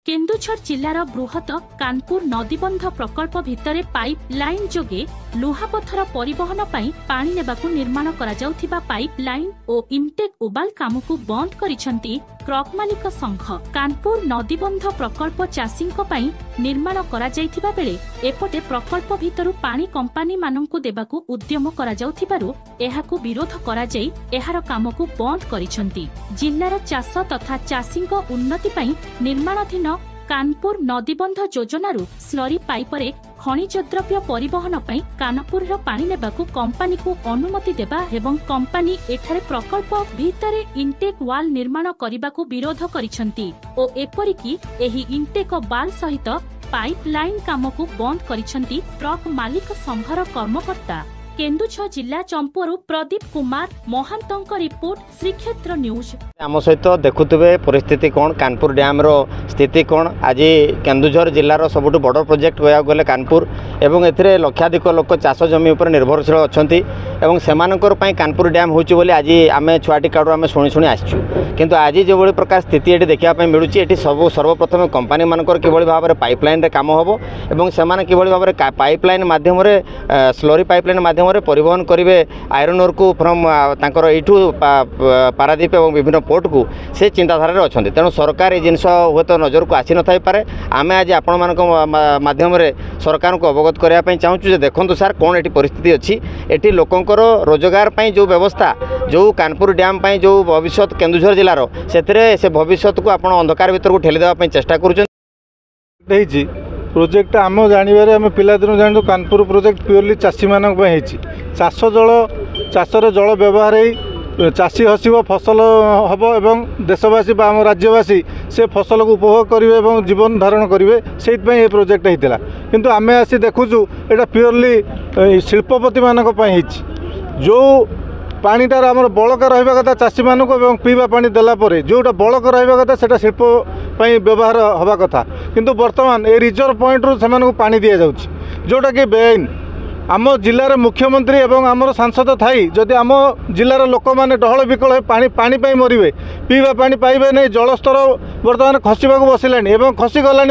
केन्दुझर जिलार बृहत कानपुर नदीबंध प्रकल्प भितरे पाइप लाइन जोगे लुहापथर परिवहन पाई पानी नेबाकु निर्माण करा जाउथिबा पाइप लाइन ओ इनटेक उबाल कामकु बंद करिसंती ट्रक मालिक संघ। कानपुर नदीबंध प्रकल्प चाषींको पाई निर्माण करा जाइथिबा बेले एपटे प्रकल्प भितरु पानी कंपनी माननकु देबाकु उद्यम करा जाउथिबारु एहाकु विरोध करा जाई एहार कामकु बंद करिसंती। जिल्लार चाष तथा चाषींको उन्नति पाई निर्माणाधीन कानपुर नदीबंध योजनारू स्लरी पाइपरे खनिज द्रव्य परिवहन पाई कानपुर पानी नेबाकु कंपनी को अनुमति देबा एवं कंपनी एठारे प्रकल्प भितरे इनटेक वाल निर्माण करिबाकु विरोध करिसंती ओ एपरिकी एही इनटेक वाल सहित पाइप लाइन कामकु बंद करिसंती ट्रक मालिक संघर कर्मकर्ता। केन्दुझर जिला चंपुरु प्रदीप कुमार महांतंक रिपोर्ट श्रीक्षेत्र न्यूज। आम सहित देखुवे परिस्थिति कौन कानपुर डैम रो स्थिति कौन आज केन्दुझर जिलार सबुठ बड़ प्रोजेक्ट कहया गले कानपुर एवं एथिरे लक्षाधिक लोक चाष जमी उपर निर्भरशील अच्छी एवं सेमानकर पई कानपुर डैम होची बोली आज आमे छुआटी काडू आमे शुणी शुणी आसचु किंतु आज जो बड़ी प्रकार स्थिति एटी देखा मिलूँ ये सब सर्वप्रथम कंपनी मानकर किभली भाव में पाइपलाइन रे काम होबो एवं सेमाने किभली भाव में पाइपलाइन माध्यम स्लरी पाइपलाइन माध्यम परिवहन करेंगे आयरन ओर को फ्रम तांकर एठू पारादीप और विभिन्न पोर्ट को से चिंताधारा अच्छा तेणु सरकार ये जिनस हे तो नजर को आसी नथाई पारे आमे आज आपण माध्यम सरकार को अवगत करने चाहूँ देखो सार कौन ये परिस्थिति अच्छी एटी लोकंकर रोजगार पाई जो व्यवस्था जो कानपुर डैम पाई जो भविष्य केन्दुझर जिलार से भविष्य को आप अंधकार भर को ठेली देवाई चेष्टा कर प्रोजेक्ट आम जानवे आम पिलादिन जानू कानपुर प्रोजेक्ट प्योरली चाषी मानक चाष जल चाषर जल व्यवहार ही चाषी हसब फसल हम एवं देशवासी आम राज्यवासी से फसल को उपभोग करेंगे और जीवन धारण करेंगे से ये प्रोजेक्ट होता किंतु आम आसी देखुचु यहाँ प्योरली शिल्पपति मानक जो पानीटार आम बड़का रहा कथा चाषी मानक पीवा पानी देला जोटा बड़का रहा कथा से शिल्प व्यवहार हवा कथा किंतु वर्तमान ए रिजर्व पॉइंट रू से पानी दि जाऊँगी जोटा कि बेआईन आम जिलार मुख्यमंत्री एवं आमर सांसद थाई जदि आम जिलार लोक मैंने डहल विकल पानी पानी मरवे पीवा पानी पाइबे नहीं जलस्तर बर्तमान खसवाक बसला खसीगला।